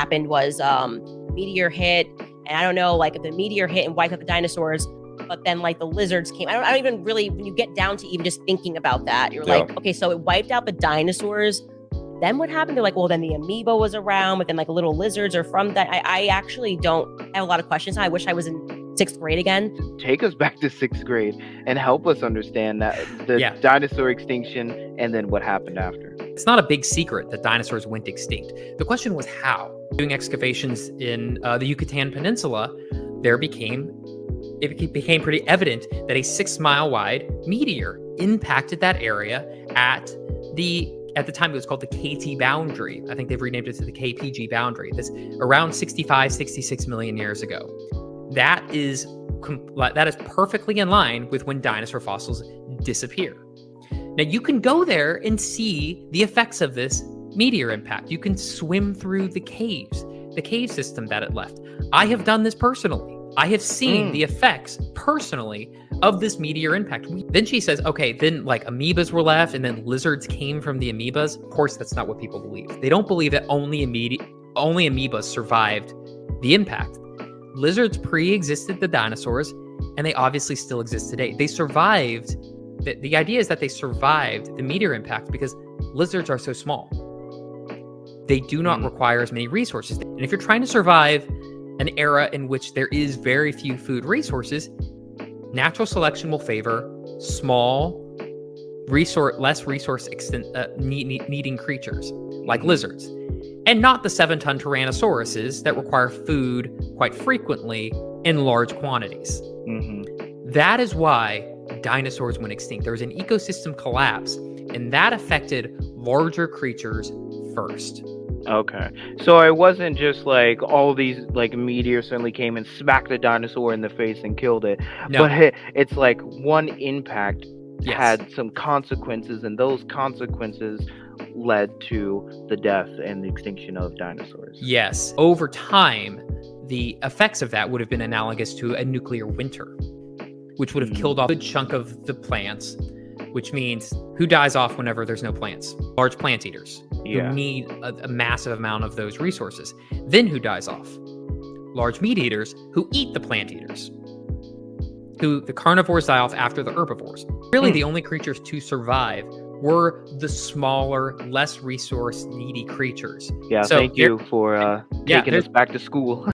happened was meteor hit, and I don't know, like if the meteor hit and wiped out the dinosaurs, but then like the lizards came. I don't even really, when you get down to even just thinking about that, you're like, okay, so it wiped out the dinosaurs. Then what happened? They're like, well, then the amoeba was around, but then like little lizards are from that. I actually don't have a lot of questions. I wish I was in sixth grade again. Take us back to sixth grade and help us understand that the dinosaur extinction and then what happened after. It's not a big secret that dinosaurs went extinct. The question was how. Doing excavations in the Yucatan Peninsula, it became pretty evident that a 6-mile wide meteor impacted that area at the time it was called the KT boundary. I think they've renamed it to the KPG boundary. That's around 65, 66 million years ago. That is perfectly in line with when dinosaur fossils disappear. Now you can go there and see the effects of this meteor impact. You can swim through the cave system that it left. I have done this personally. I have seen the effects personally of this meteor impact. Then she says, okay, then like amoebas were left and then lizards came from the amoebas. Of course, that's not what people believe. They don't believe that only amoebas survived the impact. Lizards pre-existed the dinosaurs, and they obviously still exist today. They survived. The idea is that they survived the meteor impact because lizards are so small. They do not require as many resources. And if you're trying to survive an era in which there is very few food resources, natural selection will favor small, less resource needing creatures like lizards, and not the 7-ton Tyrannosauruses that require food quite frequently in large quantities. That is why dinosaurs went extinct. There was an ecosystem collapse, and that affected larger creatures first. Okay, so it wasn't just like all these like meteors suddenly came and smacked the dinosaur in the face and killed it. No. But it's like one impact had some consequences, and those consequences led to the death and the extinction of dinosaurs. Yes, over time, the effects of that would have been analogous to a nuclear winter, which would have killed off a good chunk of the plants, which means who dies off whenever there's no plants? Large plant eaters. Who need a massive amount of those resources. Then who dies off? Large meat eaters who eat the plant eaters. The carnivores die off after the herbivores. Really, the only creatures to survive were the smaller, less resource needy creatures. Yeah, so thank you for taking us back to school.